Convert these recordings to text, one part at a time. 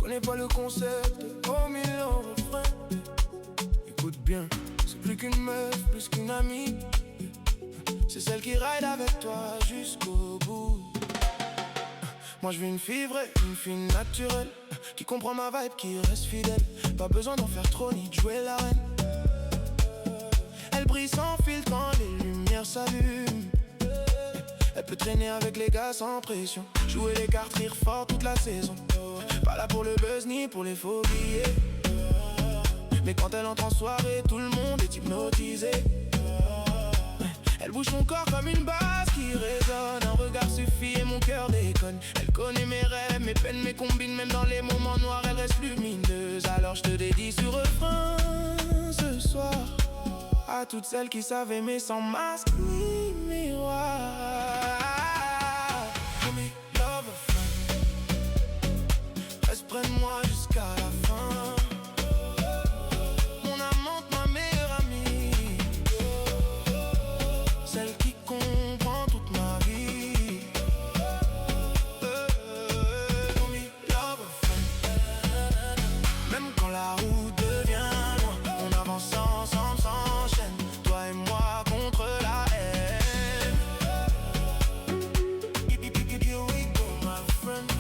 connais pas le concept, oh mille en refrain. Écoute bien, c'est plus qu'une meuf, plus qu'une amie. C'est celle qui ride avec toi jusqu'au bout. Moi je veux une fille vraie, une fille naturelle, qui comprend ma vibe, qui reste fidèle. Pas besoin d'en faire trop ni de jouer la reine. Elle brille sans fil quand les lumières s'allument. Elle peut traîner avec les gars sans pression, jouer les cartes, rire fort toute la saison. Pas là pour le buzz ni pour les faux billets. Mais quand elle entre en soirée, tout le monde est hypnotisé. Elle bouge son corps comme une basse qui résonne. Un regard suffit et mon cœur déconne. Elle connaît mes rêves, mes peines, mes combines. Même dans les moments noirs, elle reste lumineuse. Alors je te dédie ce refrain ce soir à toutes celles qui savent aimer sans masque ni miroir. Call me lover friend, reste près de moi jusqu'à la fin. Mon amante, ma meilleure amie, celle qui comprend toute ma vie. Call me lover friend, même quand la route devient loin, on avance ensemble sans chaîne. Toi et moi contre la haine. Here we go, my friend.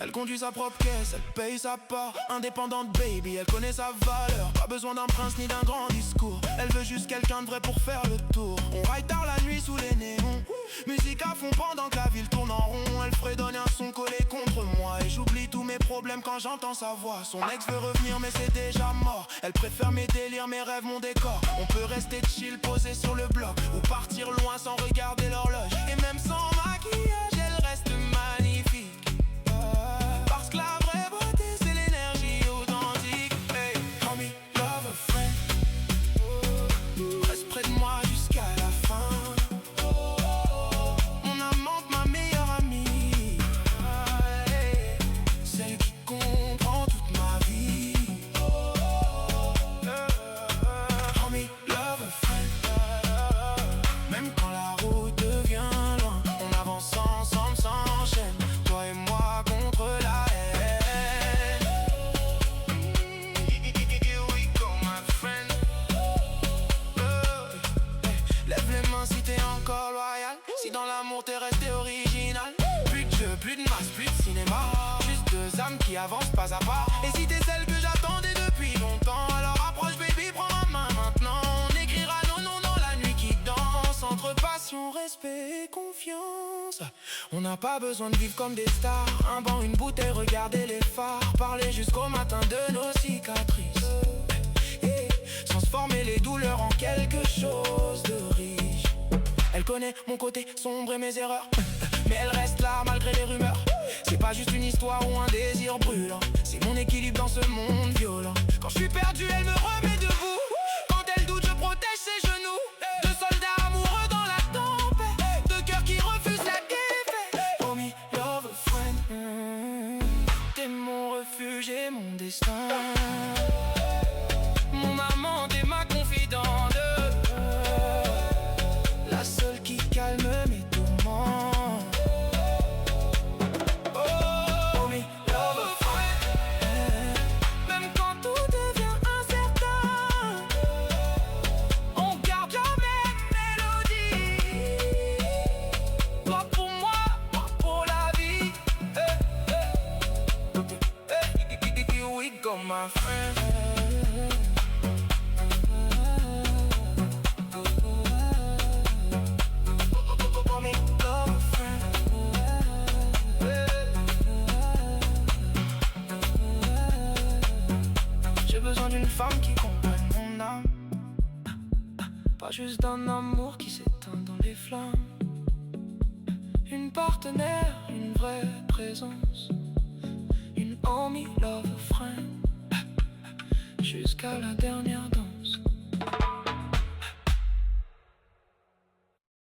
Elle conduit sa propre caisse, elle paye sa part. Indépendante baby, elle connaît sa valeur. Pas besoin d'un prince ni d'un grand discours. Elle veut juste quelqu'un de vrai pour faire le tour. On ride tard la nuit sous les néons, musique à fond pendant que la ville tourne en rond. Elle fredonne un son collé contre moi et j'oublie tous mes problèmes quand j'entends sa voix. Son ex veut revenir mais c'est déjà mort. Elle préfère mes délires, mes rêves, mon décor. On peut rester chill, posé sur le bloc, ou partir loin sans regarder l'horloge. Et même sans maquillage, elle reste magnifique. Parce que la vraie beauté c'est l'énergie authentique. Hey, call me lover friend, reste près de moi jusqu'à la fin. Mon amante, ma meilleure amie, celle qui comprend toute ma vie. Call me lover friend, même quand la route devient loin, on avance ensemble sans chaîne. Toi et moi contre la haine. Here we go, my friend. Lève les mains si t'es encore loyal, si dans l'amour t'es resté original. Plus de jeu, plus de masse, plus de cinéma, juste deux âmes qui avancent pas à pas. Et si t'es celle que j'attendais depuis longtemps, alors approche baby, prends ma main maintenant. On écrira nos noms dans la nuit qui danse. Entre passion, respect et confiance, on n'a pas besoin de vivre comme des stars. Un banc, une bouteille, regarder les phares, parler jusqu'au matin de nos cicatrices, transformer les douleurs en quelque chose de riche. Elle connaît mon côté sombre et mes erreurs, mais elle reste là malgré les rumeurs. C'est pas juste une histoire ou un désir brûlant, c'est mon équilibre dans ce monde violent. Quand je suis perdu, elle me remet debout. Quand elle doute, je protège ses genoux. Deux soldats amoureux dans la tempête, deux cœurs qui refusent la défaite. Oh me lover friend, t'es mon refuge et mon destin. Mon amante et ma confidente, la seule qui calme mes tourments. Oh me lover friend, même quand tout devient incertain, on garde la même mélodie. Toi pour moi pour la vie. Here we go, my friend. Call me lover friend. J'ai besoin d'une femme qui comprenne mon âme, pas juste d'un amour qui s'éteint dans les flammes. Une partenaire, une vraie présence, une homie lover friend, jusqu'à la dernière danse.